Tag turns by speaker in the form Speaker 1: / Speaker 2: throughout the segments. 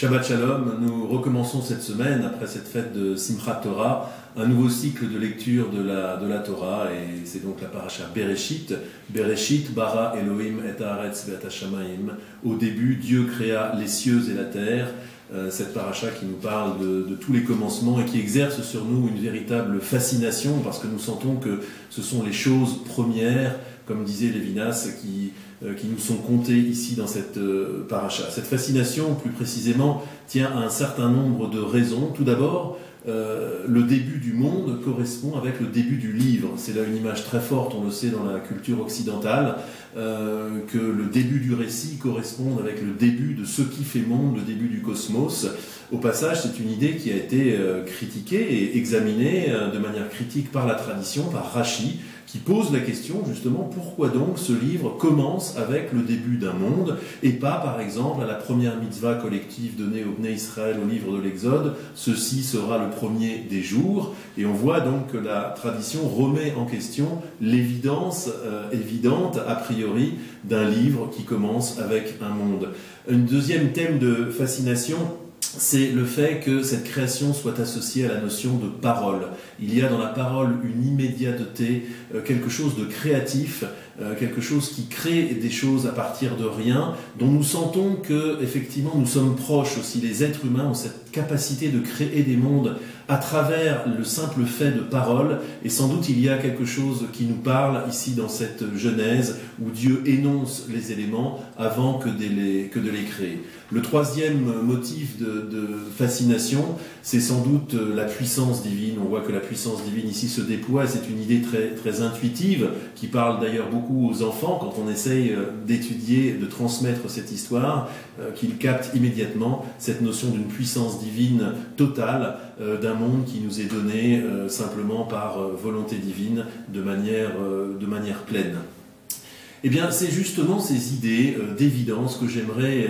Speaker 1: Shabbat Shalom, nous recommençons cette semaine, après cette fête de Simchat Torah, un nouveau cycle de lecture de la Torah, et c'est donc la paracha Bereshit. Bereshit, bara Elohim et haaretz ve'et hashamayim. Au début, Dieu créa les cieux et la terre. Cette paracha qui nous parle de tous les commencements et qui exerce sur nous une véritable fascination, parce que nous sentons que ce sont les choses premières, comme disait Lévinas, qui nous sont comptées ici dans cette paracha. Cette fascination, plus précisément, tient à un certain nombre de raisons. Tout d'abord, le début du monde correspond avec le début du livre. C'est là une image très forte, on le sait dans la culture occidentale, que le début du récit corresponde avec le début de ce qui fait monde, le début du cosmos. Au passage, c'est une idée qui a été critiquée et examinée de manière critique par la tradition, par Rashi, qui pose la question justement pourquoi donc ce livre commence avec le début d'un monde et pas par exemple à la première mitzvah collective donnée au Bnei Israël au livre de l'Exode, ceci sera le premier des jours, et on voit donc que la tradition remet en question l'évidence évidente a priori d'un livre qui commence avec un monde. Un deuxième thème de fascination, c'est le fait que cette création soit associée à la notion de parole. Il y a dans la parole une immédiateté, quelque chose de créatif, quelque chose qui crée des choses à partir de rien, dont nous sentons que, effectivement, nous sommes proches aussi. Les êtres humains ont cette capacité de créer des mondes à travers le simple fait de parole, et sans doute il y a quelque chose qui nous parle ici dans cette Genèse, où Dieu énonce les éléments avant que de les créer. Le troisième motif de fascination, c'est sans doute la puissance divine. On voit que la puissance divine ici se déploie, c'est une idée très, très intuitive, qui parle d'ailleurs beaucoup aux enfants, quand on essaye d'étudier, de transmettre cette histoire, qu'ils captent immédiatement cette notion d'une puissance divine totale, d'un monde qui nous est donné simplement par volonté divine, de manière pleine. Eh bien, c'est justement ces idées d'évidence que j'aimerais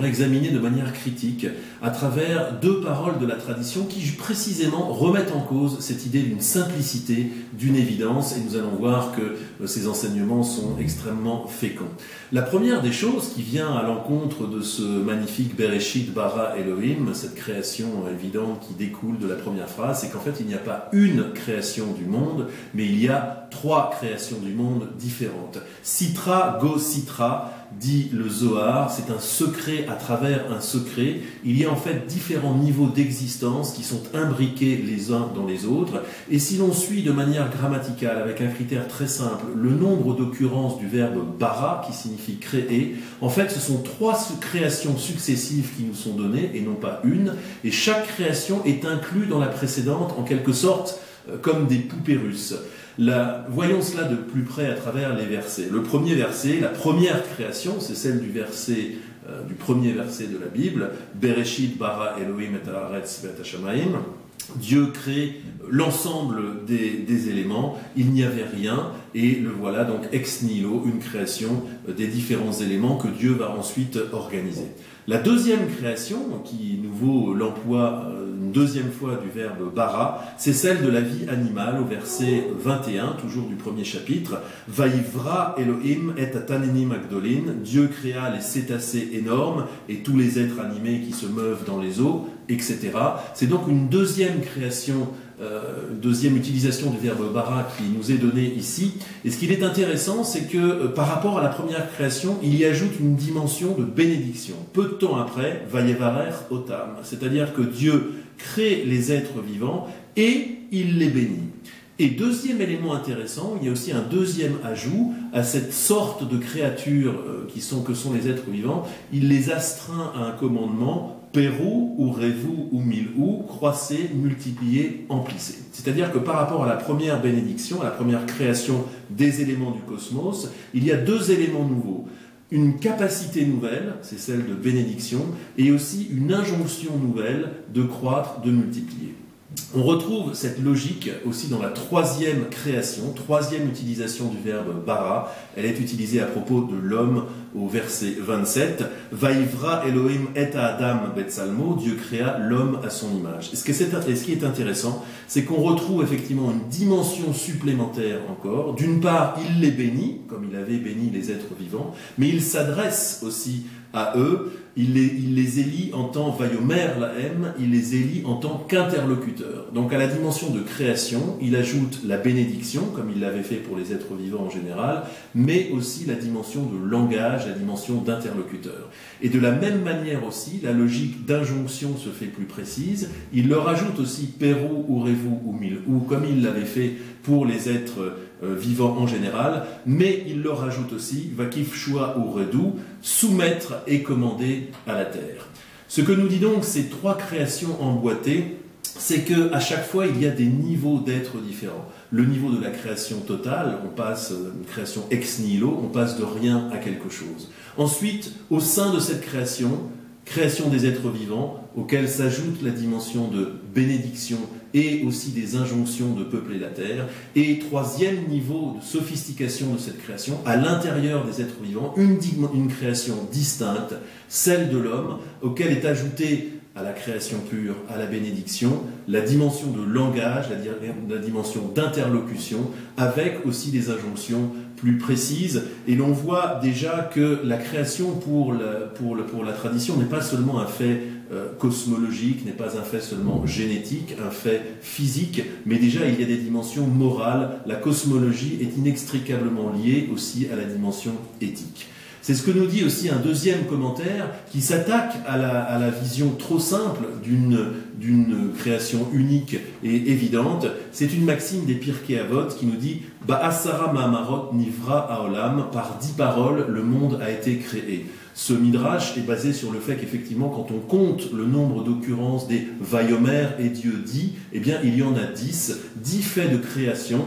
Speaker 1: examiner de manière critique à travers deux paroles de la tradition qui précisément remettent en cause cette idée d'une simplicité, d'une évidence, et nous allons voir que ces enseignements sont extrêmement féconds. La première des choses qui vient à l'encontre de ce magnifique Bereshit bara Elohim, cette création évidente qui découle de la première phrase, c'est qu'en fait il n'y a pas une création du monde, mais il y a trois créations du monde différentes. Sitra go Sitra, dit le Zohar, c'est un secret à travers un secret. Il y a en fait différents niveaux d'existence qui sont imbriqués les uns dans les autres. Et si l'on suit de manière grammaticale, avec un critère très simple, le nombre d'occurrences du verbe bara, qui signifie créer, en fait ce sont trois créations successives qui nous sont données, et non pas une. Et chaque création est inclue dans la précédente, en quelque sorte, comme des poupées russes. Voyons cela de plus près à travers les versets. Le premier verset, la première création, c'est celle du premier verset de la Bible, Bereshit bara Elohim et haaretz ve'et hashamayim. Dieu crée l'ensemble des éléments, il n'y avait rien, et le voilà donc ex nihilo, une création des différents éléments que Dieu va ensuite organiser. La deuxième création, qui nous vaut l'emploi une deuxième fois du verbe bara, c'est celle de la vie animale au verset 21, toujours du premier chapitre. Vaïvra Elohim et taninim agdolin, Dieu créa les cétacés énormes et tous les êtres animés qui se meuvent dans les eaux, etc. C'est donc une deuxième création, deuxième utilisation du verbe bara qui nous est donnée ici. Et ce qu'il est intéressant, c'est que par rapport à la première création, il y ajoute une dimension de bénédiction. Peu de temps après, vayevarer otam, c'est-à-dire que Dieu crée les êtres vivants et il les bénit. Et deuxième élément intéressant, il y a aussi un deuxième ajout à cette sorte de créatures que sont les êtres vivants. Il les astreint à un commandement, Pérou ou Révou ou Milou, croissez, multipliez, emplissez. C'est-à-dire que par rapport à la première bénédiction, à la première création des éléments du cosmos, il y a deux éléments nouveaux. Une capacité nouvelle, c'est celle de bénédiction, et aussi une injonction nouvelle de croître, de multiplier. On retrouve cette logique aussi dans la troisième création, troisième utilisation du verbe bara. Elle est utilisée à propos de l'homme au verset 27. Vaïvra Elohim et Adam betsalmo, Dieu créa l'homme à son image. Et ce qui est intéressant, c'est qu'on retrouve effectivement une dimension supplémentaire encore. D'une part, il les bénit, comme il avait béni les êtres vivants, mais il s'adresse aussi à eux, il les élit en tant vayomer lahem, il les élit en tant qu'interlocuteurs. Donc à la dimension de création, il ajoute la bénédiction, comme il l'avait fait pour les êtres vivants en général, mais aussi la dimension de langage, la dimension d'interlocuteur. Et de la même manière aussi, la logique d'injonction se fait plus précise. Il leur ajoute aussi Peru, Urevu, ou comme il l'avait fait pour les êtres vivants en général, mais il leur ajoute aussi Vakif Shua Uredu, soumettre et commander à la terre. Ce que nous dit donc ces trois créations emboîtées, c'est qu'à chaque fois il y a des niveaux d'êtres différents. Le niveau de la création totale, on passe une création ex nihilo, on passe de rien à quelque chose. Ensuite, au sein de cette création des êtres vivants, auquel s'ajoute la dimension de bénédiction et aussi des injonctions de peupler la terre. Et troisième niveau de sophistication de cette création, à l'intérieur des êtres vivants, une création distincte, celle de l'homme, auquel est ajoutée à la création pure, à la bénédiction, la dimension de langage, la dimension d'interlocution, avec aussi des injonctions plus précises. Et l'on voit déjà que la création pour la tradition n'est pas seulement un fait cosmologique, n'est pas un fait seulement génétique, un fait physique, mais déjà il y a des dimensions morales. La cosmologie est inextricablement liée aussi à la dimension éthique. C'est ce que nous dit aussi un deuxième commentaire qui s'attaque à la vision trop simple d'une création unique et évidente. C'est une maxime des Pirkei Avot qui nous dit « Ba'asara ma'amarot nivra haolam » par 10 paroles, le monde a été créé. Ce midrash est basé sur le fait qu'effectivement, quand on compte le nombre d'occurrences des Vayomer et Dieu dit, eh bien, il y en a 10 faits de création.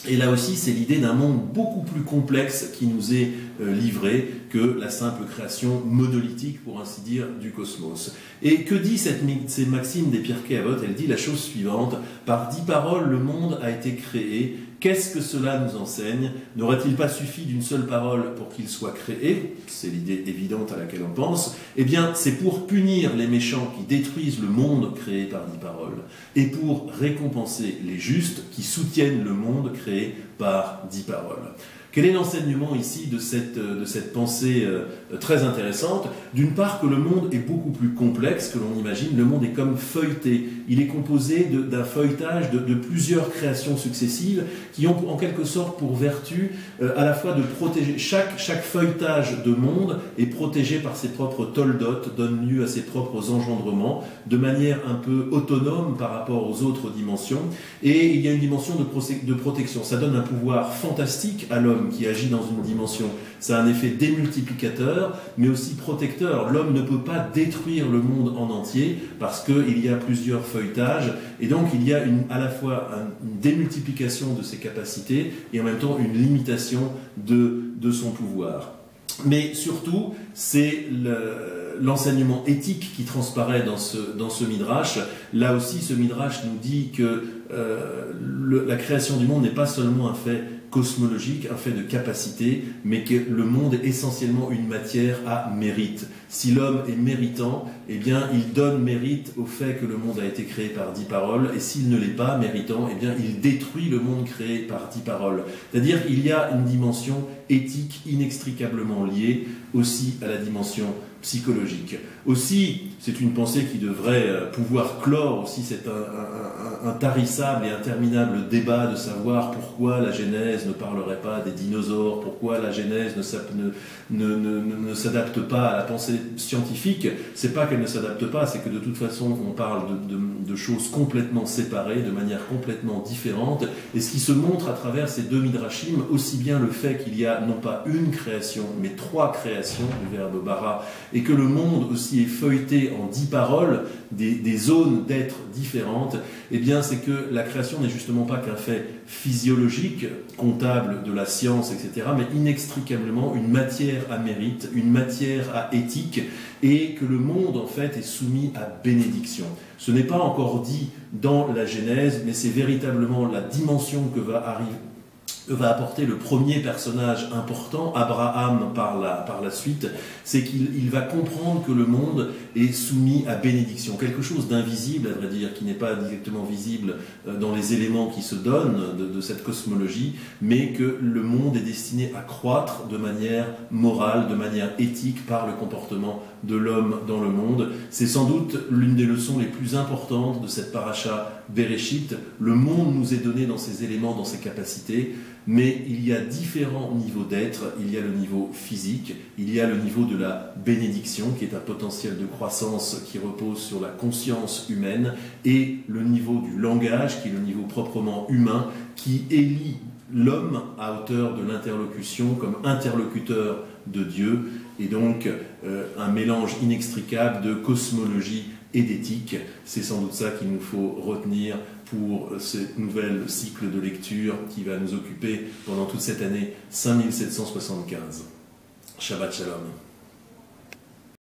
Speaker 1: Et là aussi, c'est l'idée d'un monde beaucoup plus complexe qui nous est livré que la simple création monolithique, pour ainsi dire, du cosmos. Et que dit ces maximes des Pirkei Avot? Elle dit la chose suivante: par 10 paroles, le monde a été créé. Qu'est-ce que cela nous enseigne? N'aurait-il pas suffi d'une seule parole pour qu'il soit créé? C'est l'idée évidente à laquelle on pense. Eh bien, c'est pour punir les méchants qui détruisent le monde créé par 10 paroles, et pour récompenser les justes qui soutiennent le monde créé par 10 paroles. Quel est l'enseignement ici de cette pensée très intéressante? D'une part, que le monde est beaucoup plus complexe que l'on imagine. Le monde est comme feuilleté. Il est composé d'un feuilletage de plusieurs créations successives qui ont en quelque sorte pour vertu à la fois de protéger. Chaque feuilletage de monde est protégé par ses propres toldot, donne lieu à ses propres engendrements, de manière un peu autonome par rapport aux autres dimensions. Et il y a une dimension de protection. Ça donne un pouvoir fantastique à l'homme qui agit dans une dimension. Ça a un effet démultiplicateur, mais aussi protecteur. L'homme ne peut pas détruire le monde en entier parce qu'il y a plusieurs feuilletages, et donc il y a à la fois une démultiplication de ses capacités et en même temps une limitation de son pouvoir. Mais surtout, c'est l'enseignement éthique qui transparaît dans ce midrash. Là aussi, ce midrash nous dit que la création du monde n'est pas seulement un fait cosmologique, un fait de capacité, mais que le monde est essentiellement une matière à mérite. Si l'homme est méritant, eh bien, il donne mérite au fait que le monde a été créé par 10 paroles, et s'il ne l'est pas méritant, eh bien, il détruit le monde créé par 10 paroles. C'est-à-dire qu'il y a une dimension éthique inextricablement liée aussi à la dimension psychologique. Aussi, c'est une pensée qui devrait pouvoir clore aussi cet intarissable et interminable débat de savoir pourquoi la Genèse ne parlerait pas des dinosaures, pourquoi la Genèse ne s'adapte pas à la pensée scientifique. C'est pas qu'elle ne s'adapte pas, c'est que de toute façon on parle de choses complètement séparées, de manière complètement différente. Et ce qui se montre à travers ces deux midrashim, aussi bien le fait qu'il y a non pas une création, mais 3 créations, du verbe bara, et que le monde aussi est feuilleté en 10 paroles, des zones d'êtres différentes, eh bien c'est que la création n'est justement pas qu'un fait physiologique, comptable de la science, etc., mais inextricablement une matière à mérite, une matière à éthique, et que le monde en fait est soumis à bénédiction. Ce n'est pas encore dit dans la Genèse, mais c'est véritablement la dimension que va arriver va apporter le premier personnage important, Abraham par la suite, c'est qu'il va comprendre que le monde est soumis à bénédiction, quelque chose d'invisible, à vrai dire, qui n'est pas directement visible dans les éléments qui se donnent de cette cosmologie, mais que le monde est destiné à croître de manière morale, de manière éthique, par le comportement de l'homme dans le monde. C'est sans doute l'une des leçons les plus importantes de cette paracha Bereshit. Le monde nous est donné dans ses éléments, dans ses capacités, mais il y a différents niveaux d'être. Il y a le niveau physique, il y a le niveau de la bénédiction, qui est un potentiel de croissance qui repose sur la conscience humaine, et le niveau du langage, qui est le niveau proprement humain, qui élit l'homme à hauteur de l'interlocution comme interlocuteur de Dieu, et donc un mélange inextricable de cosmologie et d'éthique. C'est sans doute ça qu'il nous faut retenir pour ce nouvel cycle de lecture qui va nous occuper pendant toute cette année 5775. Shabbat Shalom.